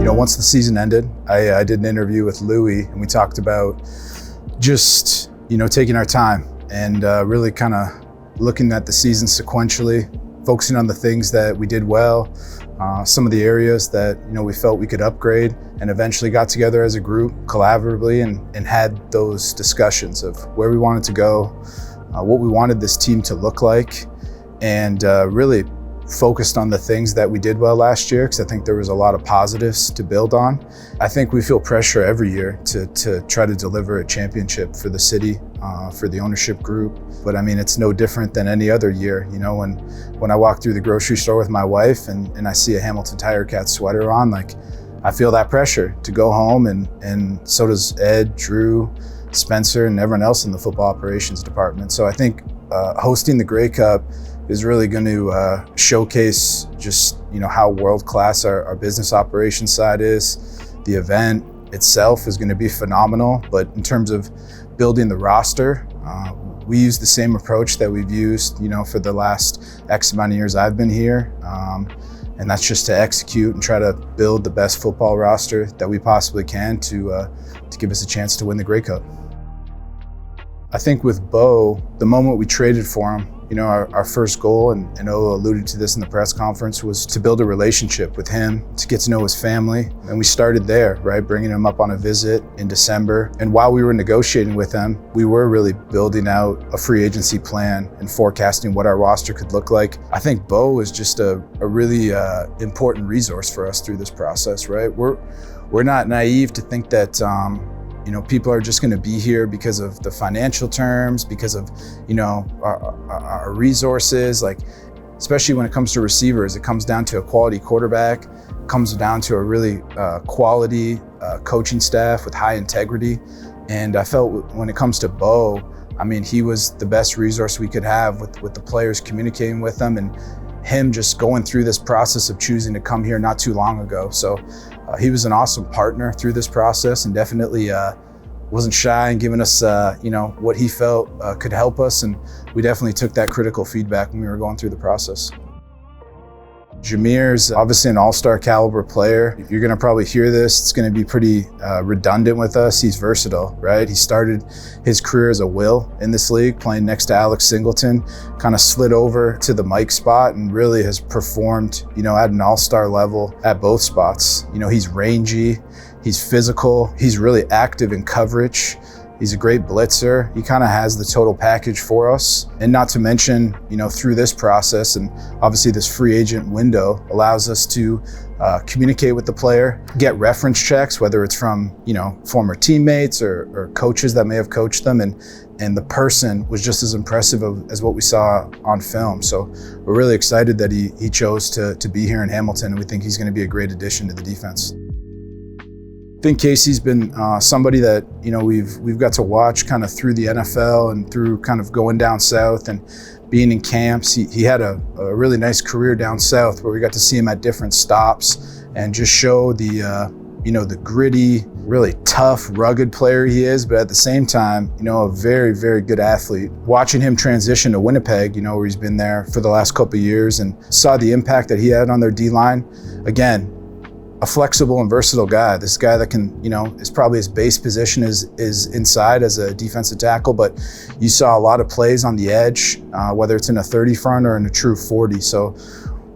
Once the season ended, I did an interview with Louie, and we talked about just, taking our time and really kind of looking at the season sequentially, focusing on the things that we did well, some of the areas that, we felt we could upgrade, and eventually got together as a group collaboratively and had those discussions of where we wanted to go, what we wanted this team to look like, and really focused on the things that we did well last year, because I think there was a lot of positives to build on. I think we feel pressure every year to try to deliver a championship for the city, for the ownership group. But I mean, it's no different than any other year. When I walk through the grocery store with my wife and I see a Hamilton Tiger Cat sweater on, I feel that pressure to go home, and so does Ed, Drew, Spencer, and everyone else in the football operations department. So I think hosting the Grey Cup is really going to showcase just how world-class our business operations side is. The event itself is going to be phenomenal, but in terms of building the roster, we use the same approach that we've used for the last X amount of years I've been here, and that's just to execute and try to build the best football roster that we possibly can to give us a chance to win the Grey Cup. I think with Bo, the moment we traded for him, our first goal, and O alluded to this in the press conference, was to build a relationship with him, to get to know his family. And we started there, right? Bringing him up on a visit in December. And while we were negotiating with him, we were really building out a free agency plan and forecasting what our roster could look like. I think Bo was just a really important resource for us through this process, right? We're not naive to think that people are just going to be here because of the financial terms, because of, our resources. Especially when it comes to receivers, it comes down to a quality quarterback, comes down to a really quality coaching staff with high integrity. And I felt when it comes to Bo, he was the best resource we could have with the players, communicating with them, and him just going through this process of choosing to come here not too long ago. So he was an awesome partner through this process, and definitely wasn't shy in giving us what he felt could help us, and we definitely took that critical feedback when we were going through the process. Jameer's obviously an all-star caliber player. You're going to probably hear this. It's going to be pretty redundant with us. He's versatile, right? He started his career as a will in this league, playing next to Alex Singleton, kind of slid over to the Mike spot and really has performed, at an all-star level at both spots. He's rangy, he's physical, he's really active in coverage. He's a great blitzer. He kind of has the total package for us. And not to mention, through this process, and obviously this free agent window allows us to communicate with the player, get reference checks, whether it's from, former teammates or coaches that may have coached them. And the person was just as impressive as what we saw on film. So we're really excited that he chose to be here in Hamilton, and we think he's going to be a great addition to the defense. I think Casey's been somebody that we've got to watch kind of through the NFL and through kind of going down south and being in camps. He had a really nice career down south where we got to see him at different stops and just show the gritty, really tough, rugged player he is, but at the same time, a very, very good athlete. Watching him transition to Winnipeg, where he's been there for the last couple of years, and saw the impact that he had on their D-line. Again, a flexible and versatile guy. This guy that can, is probably his base position is inside as a defensive tackle, but you saw a lot of plays on the edge, whether it's in a 30 front or in a true 40. So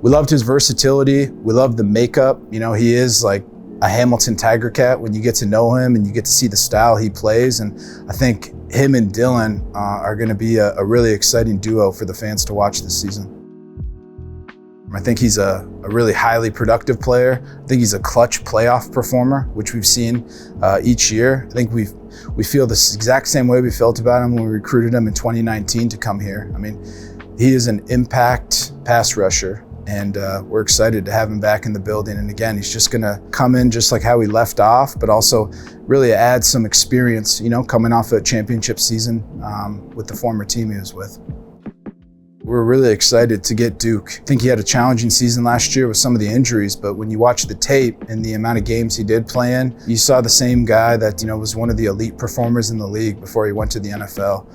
we loved his versatility. We loved the makeup. He is like a Hamilton Tiger Cat when you get to know him and you get to see the style he plays. And I think him and Dylan are going to be a really exciting duo for the fans to watch this season. I think he's a really highly productive player. I think he's a clutch playoff performer, which we've seen each year. I think we feel the exact same way we felt about him when we recruited him in 2019 to come here. He is an impact pass rusher, and we're excited to have him back in the building. And again, he's just gonna come in just like how he left off, but also really add some experience, coming off a championship season with the former team he was with. We're really excited to get Duke. I think he had a challenging season last year with some of the injuries, but when you watch the tape and the amount of games he did play in, you saw the same guy that, was one of the elite performers in the league before he went to the NFL.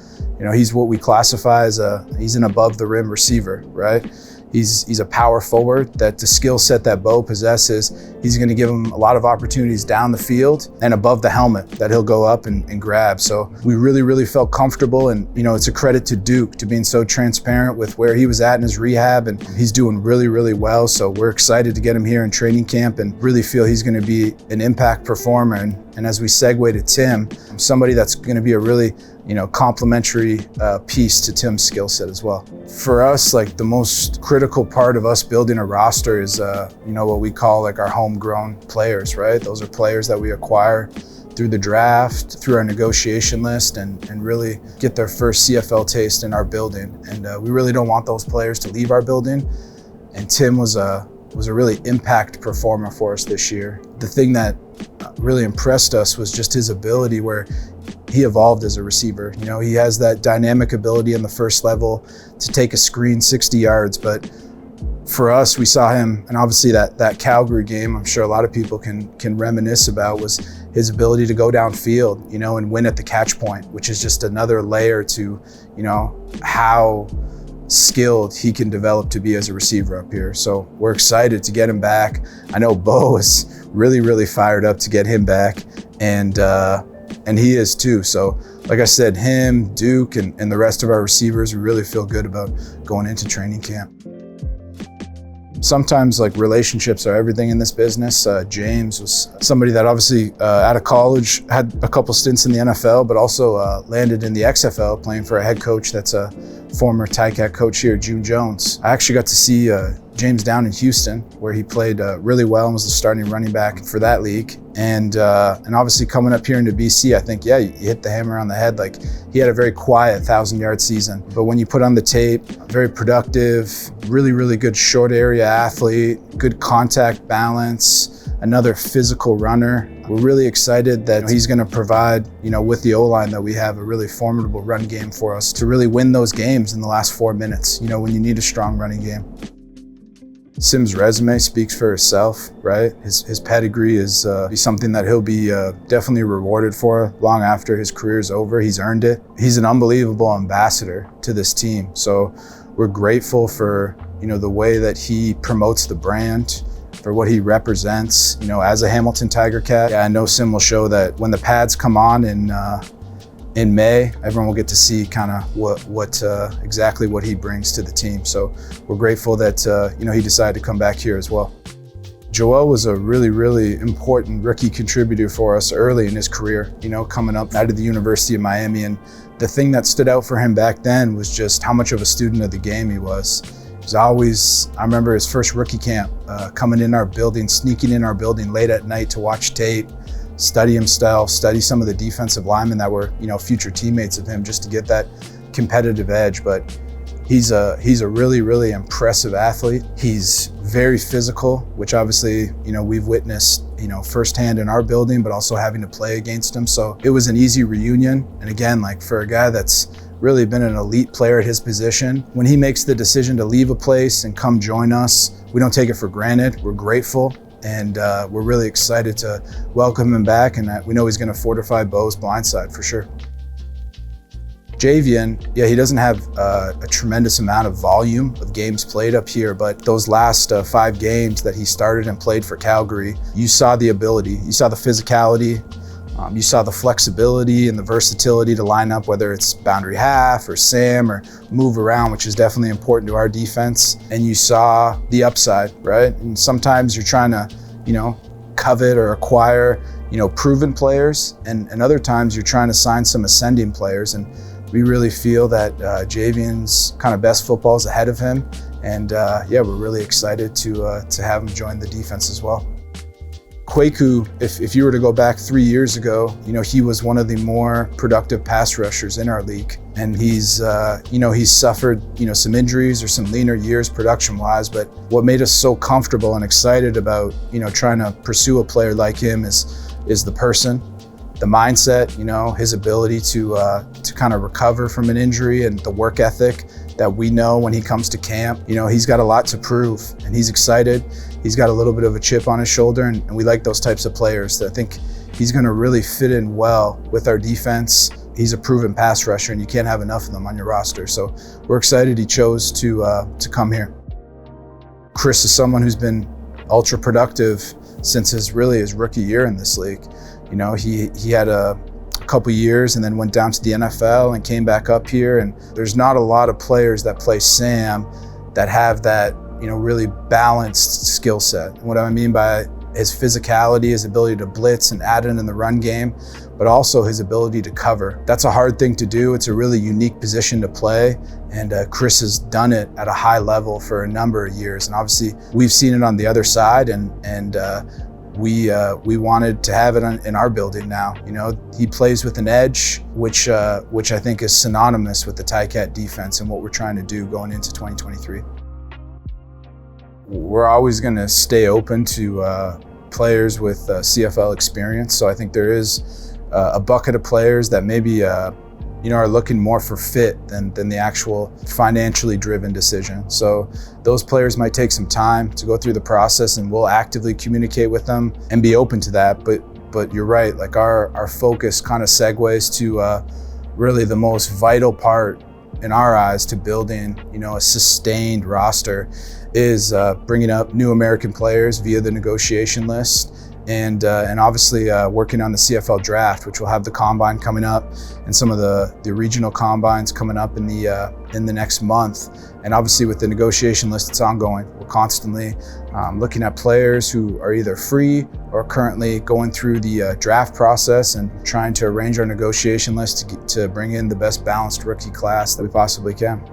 He's what we classify as he's an above the rim receiver, right? He's a power forward, that the skill set that Bo possesses, he's going to give him a lot of opportunities down the field and above the helmet that he'll go up and grab. So we really felt comfortable, and it's a credit to Duke to being so transparent with where he was at in his rehab, and he's doing really well. So we're excited to get him here in training camp and really feel he's going to be an impact performer. And as we segue to Tim, somebody that's going to be a really complementary piece to Tim's skill set as well. For us, like the most critical part of us building a roster is what we call like our homegrown players, right? Those are players that we acquire through the draft, through our negotiation list, and really get their first CFL taste in our building. And we really don't want those players to leave our building. And Tim was a really impact performer for us this year. The thing that really impressed us was just his ability, where he evolved as a receiver. He has that dynamic ability in the first level to take a screen 60 yards, but for us, we saw him, and obviously that Calgary game, I'm sure a lot of people can reminisce about, was his ability to go downfield, and win at the catch point, which is just another layer to, how skilled he can develop to be as a receiver up here. So we're excited to get him back. I know Bo is really fired up to get him back, and he is too. So like I said, him, Duke, and the rest of our receivers, we really feel good about going into training camp. Sometimes like relationships are everything in this business. James was somebody that obviously out of college had a couple stints in the NFL, but also landed in the XFL playing for a head coach that's a former Ticat coach here, June Jones. I actually got to see James down in Houston, where he played really well and was the starting running back for that league. And obviously coming up here into BC, I think, you hit the hammer on the head. Like, he had a very quiet 1,000-yard season. But when you put on the tape, very productive, really good short area athlete, good contact balance, another physical runner. We're really excited that he's going to provide, with the O-line that we have, a really formidable run game for us to really win those games in the last 4 minutes, when you need a strong running game. Sim's resume speaks for itself, right? His pedigree is something that he'll be definitely rewarded for long after his career is over. He's earned it. He's an unbelievable ambassador to this team. So we're grateful for, the way that he promotes the brand, for what he represents, as a Hamilton Tiger Cat. I know Sim will show that when the pads come on in May, everyone will get to see kind of what exactly what he brings to the team. So we're grateful that he decided to come back here as well. Joel was a really important rookie contributor for us early in his career, coming up out of the University of Miami. And the thing that stood out for him back then was just how much of a student of the game he was. He was always, I remember his first rookie camp, coming in our building, sneaking in our building late at night to watch tape, study himself, study some of the defensive linemen that were, future teammates of him, just to get that competitive edge. But he's a really impressive athlete. He's very physical, which obviously, we've witnessed, firsthand in our building, but also having to play against him. So it was an easy reunion. And again, like, for a guy that's really been an elite player at his position, when he makes the decision to leave a place and come join us, we don't take it for granted. We're grateful. And we're really excited to welcome him back, and we know he's going to fortify Bo's blindside for sure. Javian, he doesn't have a tremendous amount of volume of games played up here, but those last 5 games that he started and played for Calgary, you saw the ability, you saw the physicality, you saw the flexibility and the versatility to line up, whether it's boundary half or Sam or move around, which is definitely important to our defense. And you saw the upside, right? And sometimes you're trying to, covet or acquire, proven players, and other times you're trying to sign some ascending players. And we really feel that Javian's kind of best football is ahead of him. And we're really excited to have him join the defense as well. Kwaku, if you were to go back 3 years ago, he was one of the more productive pass rushers in our league. And he's suffered, some injuries or some leaner years production-wise, but what made us so comfortable and excited about, trying to pursue a player like him is the person, the mindset, his ability to kind of recover from an injury, and the work ethic that we know when he comes to camp. He's got a lot to prove, and he's excited. He's got a little bit of a chip on his shoulder, and we like those types of players. I think he's going to really fit in well with our defense. He's a proven pass rusher, and you can't have enough of them on your roster. So we're excited he chose to come here. Chris is someone who's been ultra productive since his rookie year in this league. You know, he had a couple years and then went down to the NFL and came back up here. And there's not a lot of players that play Sam that have that, you know, really balanced skill set. And what I mean by his physicality, his ability to blitz and add in the run game, but also his ability to cover. That's a hard thing to do. It's a really unique position to play. And Chris has done it at a high level for a number of years. And obviously we've seen it on the other side, and we wanted to have it in our building now. You know, he plays with an edge, which I think is synonymous with the Ticat defense and what we're trying to do going into 2023. We're always going to stay open to players with CFL experience. So I think there is a bucket of players that maybe you know, are looking more for fit than the actual financially driven decision. So those players might take some time to go through the process, and we'll actively communicate with them and be open to that. But you're right, like our focus kind of segues to really the most vital part in our eyes to building, you know, a sustained roster is bringing up new American players via the negotiation list, and obviously working on the CFL draft, which will have the combine coming up and some of the regional combines coming up in the next month. And obviously with the negotiation list, it's ongoing. We're constantly looking at players who are either free or currently going through the draft process and trying to arrange our negotiation list to bring in the best balanced rookie class that we possibly can.